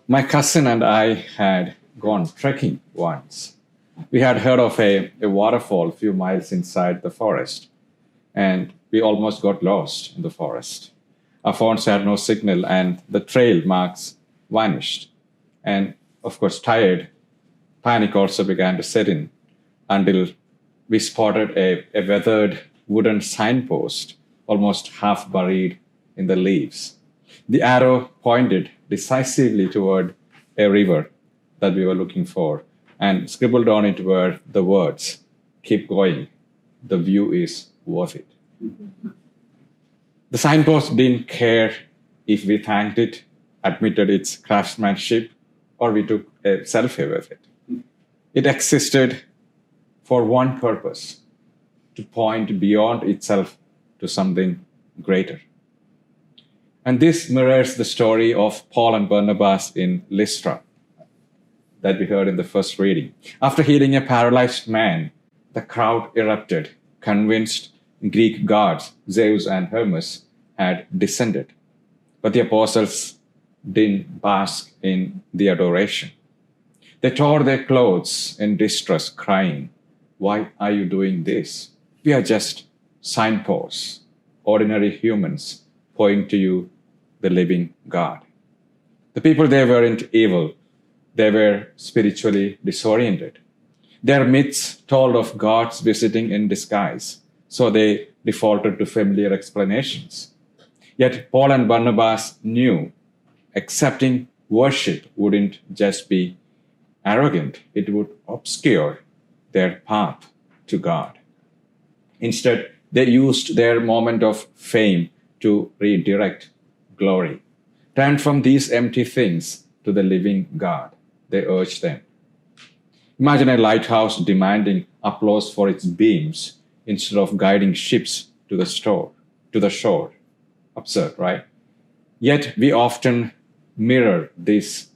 My cousin and I had gone trekking once. We had heard of a waterfall a few miles inside the forest, and we almost got lost in the forest. Our phones had no signal, and the trail marks vanished. And of course, tired, panic also began to set in until we spotted a weathered wooden signpost almost half buried in the leaves. The arrow pointed decisively toward a river that we were looking for, and scribbled on it were the words, "Keep going, the view is worth it." The signpost didn't care if we thanked it, admitted its craftsmanship, or we took a selfie with it. It existed for one purpose: to point beyond itself to something greater. And this mirrors the story of Paul and Barnabas in Lystra that we heard in the first reading. After healing a paralyzed man, the crowd erupted, convinced Greek gods, Zeus and Hermes, had descended. But the apostles didn't bask in the adoration. They tore their clothes in distress, crying, "Why are you doing this? We are just signposts, ordinary humans, pointing to you, the living God." The people there weren't evil. They were spiritually disoriented. Their myths told of gods visiting in disguise, so they defaulted to familiar explanations. Yet Paul and Barnabas knew accepting worship wouldn't just be arrogant, it would obscure their path to God. Instead, they used their moment of fame to redirect glory. Turn from these empty things to the living God, they urged them. Imagine a lighthouse demanding applause for its beams instead of guiding ships to the shore. Absurd, right? Yet we often mirror this,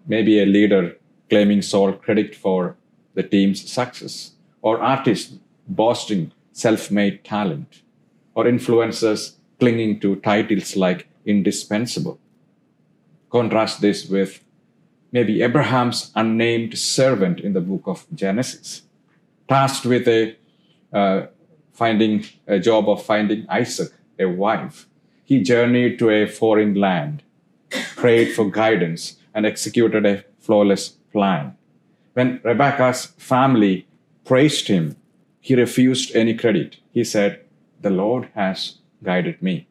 maybe a leader claiming sole credit for the team's success, or artists boasting self-made talent, or influencers clinging to titles like indispensable. Contrast this with maybe Abraham's unnamed servant in the book of Genesis, tasked with finding a job of finding Isaac a wife. He journeyed to a foreign land, prayed for guidance, and executed a flawless plan. When Rebekah's family praised him, he refused any credit. He said, "The Lord has guided me."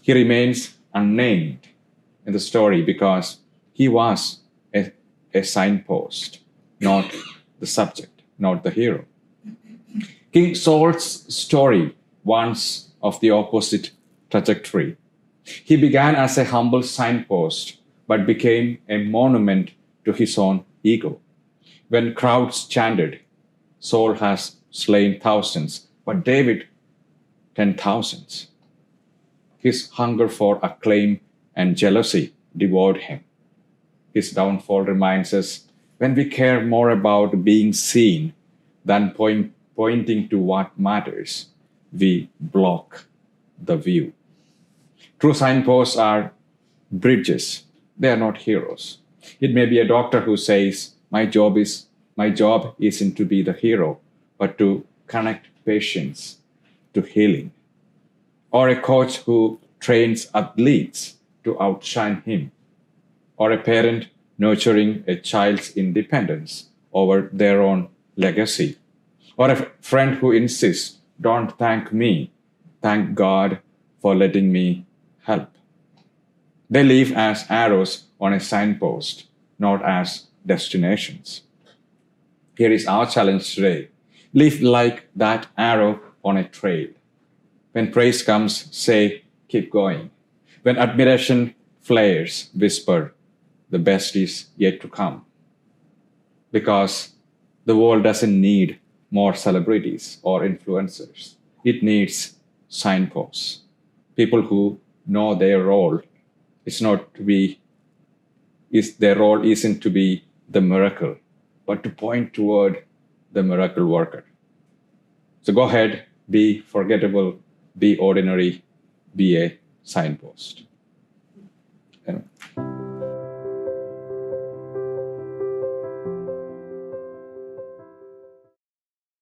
He remains unnamed in the story because he was a signpost, not the subject, not the hero. King Saul's story once of the opposite trajectory. He began as a humble signpost, but became a monument to his own ego. When crowds chanted, "Saul has slain thousands, but David 10,000s," his hunger for acclaim and jealousy devoured him. His downfall reminds us when we care more about being seen than pointing to what matters, we block the view. True signposts are bridges. They are not heroes. It may be a doctor who says, my job isn't to be the hero, but to connect patients to healing." Or a coach who trains athletes to outshine him. Or a parent nurturing a child's independence over their own legacy. Or a friend who insists, "Don't thank me, thank God for letting me help." They live as arrows on a signpost, not as destinations. Here is our challenge today. Live like that arrow on a trail. When praise comes, say, "Keep going." When admiration flares, whisper, "The best is yet to come." Because the world doesn't need more celebrities or influencers. It needs signposts. People who know their role. Their role isn't to be the miracle, but to point toward the miracle worker. So go ahead, be forgettable, be ordinary, be a signpost. Amen.